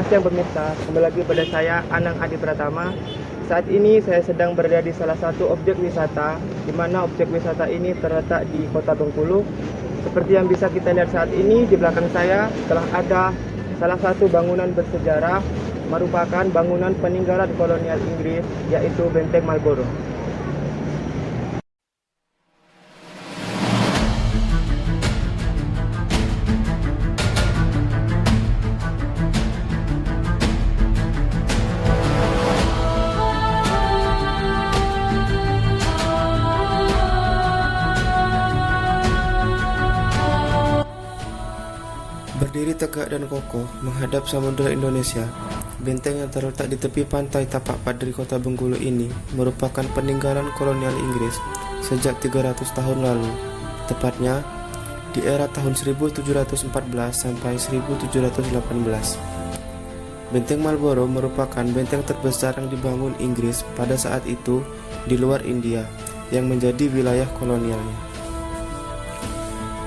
Selamat siang pemirsa, kembali lagi pada saya Anang Adi Pratama. Saat ini saya sedang berada di salah satu objek wisata, di mana objek wisata ini terletak di Kota Bengkulu. Seperti yang bisa kita lihat saat ini, di belakang saya telah ada salah satu bangunan bersejarah, merupakan bangunan peninggalan kolonial Inggris, yaitu Benteng Marlborough. Berdiri tegak dan kokoh menghadap Samudra Indonesia, benteng yang terletak di tepi pantai Tapak Padri Kota Bengkulu ini merupakan peninggalan kolonial Inggris sejak 300 tahun lalu, tepatnya di era tahun 1714 sampai 1718. Benteng Marlborough merupakan benteng terbesar yang dibangun Inggris pada saat itu di luar India, yang menjadi wilayah kolonialnya.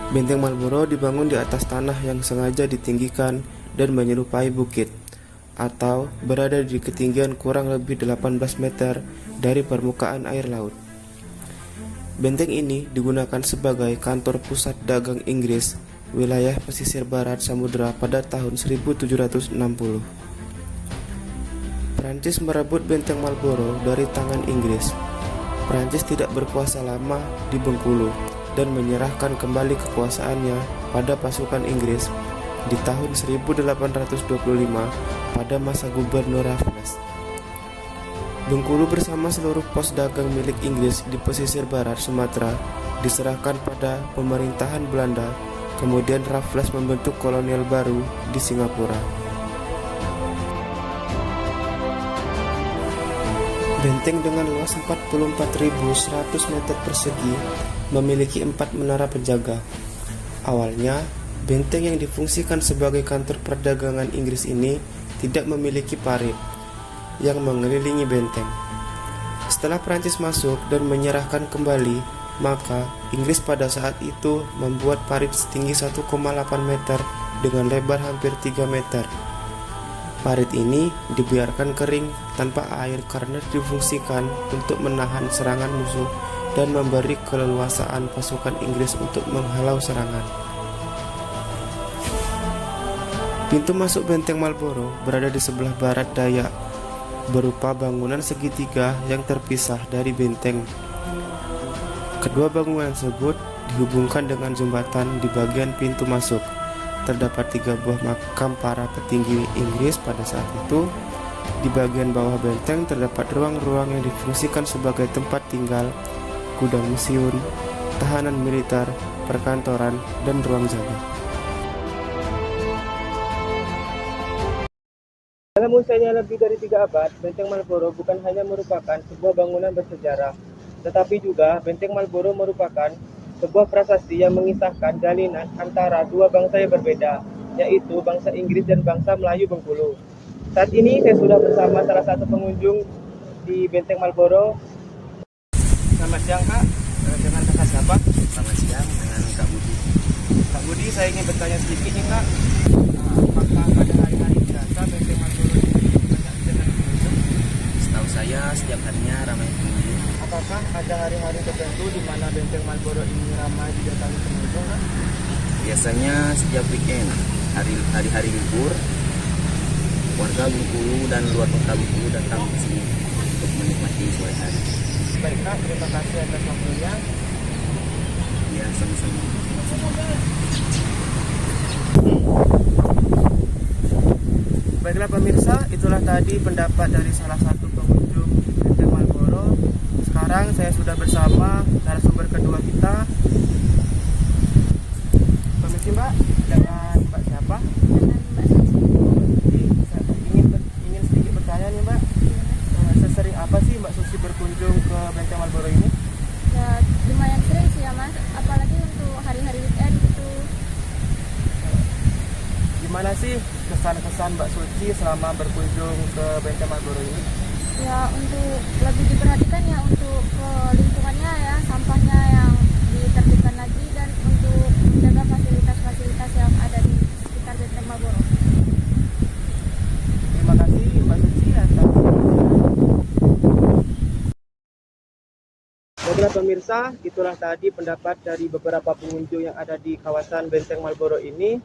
Benteng Marlborough dibangun di atas tanah yang sengaja ditinggikan dan menyerupai bukit, atau berada di ketinggian kurang lebih 18 meter dari permukaan air laut. Benteng ini digunakan sebagai kantor pusat dagang Inggris wilayah pesisir barat Samudra pada tahun 1760. Prancis merebut Benteng Marlborough dari tangan Inggris. Prancis tidak berkuasa lama di Bengkulu dan menyerahkan kembali kekuasaannya pada pasukan Inggris di tahun 1825 pada masa Gubernur Raffles. Bengkulu bersama seluruh pos dagang milik Inggris di pesisir barat Sumatera diserahkan pada pemerintahan Belanda. Kemudian Raffles membentuk kolonial baru di Singapura. Benteng dengan luas 44.100 meter persegi memiliki 4 menara penjaga. Awalnya, benteng yang difungsikan sebagai kantor perdagangan Inggris ini tidak memiliki parit yang mengelilingi benteng. Setelah Prancis masuk dan menyerahkan kembali, maka Inggris pada saat itu membuat parit setinggi 1,8 meter dengan lebar hampir 3 meter. Parit ini dibiarkan kering tanpa air karena difungsikan untuk menahan serangan musuh dan memberi keleluasaan pasukan Inggris untuk menghalau serangan. Pintu masuk Benteng Marlborough berada di sebelah barat daya, berupa bangunan segitiga yang terpisah dari benteng. Kedua bangunan tersebut dihubungkan dengan jembatan di bagian pintu masuk. Terdapat 3 buah makam para petinggi Inggris pada saat itu. Di bagian bawah benteng terdapat ruang-ruang yang difungsikan sebagai tempat tinggal, gudang museum, tahanan militer, perkantoran, dan ruang jaga. Dalam usianya lebih dari 3 abad, Benteng Marlborough bukan hanya merupakan sebuah bangunan bersejarah, tetapi juga Benteng Marlborough merupakan sebuah prasasti yang mengisahkan jalinan antara dua bangsa yang berbeda, yaitu bangsa Inggris dan bangsa Melayu Bengkulu. Saat ini saya sudah bersama salah satu pengunjung di Benteng Marlborough. Selamat siang Kak, dengan kakak siapa? Selamat siang, dengan Kak Budi. Kak Budi, saya ingin bertanya sedikit nih Kak. Apakah pada hari-hari biasa Benteng Marlborough ini banyak dengan pengunjung? Setahu saya setiap harinya ramai pengunjung. Apakah ada hari-hari tertentu di mana Benteng Marlborough ini ramai didatangi pengunjung Kak? Biasanya setiap weekend, hari-hari libur, warga Bengkulu dan luar kota Bengkulu datang ke sini untuk menikmati sore hari. Baik Kak, terima kasih atas waktunya. Ya, sama-sama. Baiklah pemirsa, itulah tadi pendapat dari salah satu pengunjung Benteng Marlborough. Sekarang saya sudah bersama narasumber kedua kita. Permisi Mbak, dengan Mbak siapa? Ingin sedikit bertanya nih Mbak. Sesering apa sih Mbak Susi berkunjung ke Benteng Marlborough ini? Ya lumayan sering sih ya Mas, apalagi untuk hari-hari weekend gitu. Gimana sih kesan-kesan Mbak Suci selama berkunjung ke Benteng Marlborough ini? Ya untuk lebih diperhatikan ya untuk lingkungannya ya, sampahnya yang ditertibkan lagi dan untuk menjaga fasilitas-fasilitas yang ada di sekitar Benteng Marlborough. Para pemirsa, itulah tadi pendapat dari beberapa pengunjung yang ada di kawasan Benteng Marlborough ini.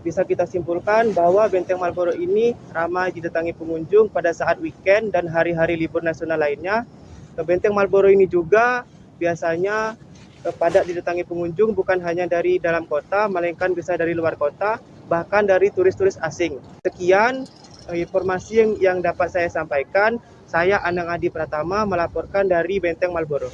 Bisa kita simpulkan bahwa Benteng Marlborough ini ramai didatangi pengunjung pada saat weekend dan hari-hari libur nasional lainnya. Benteng Marlborough ini juga biasanya padat didatangi pengunjung bukan hanya dari dalam kota, melainkan bisa dari luar kota, bahkan dari turis-turis asing. Sekian informasi yang dapat saya sampaikan. Saya Anang Adi Pratama melaporkan dari Benteng Marlborough.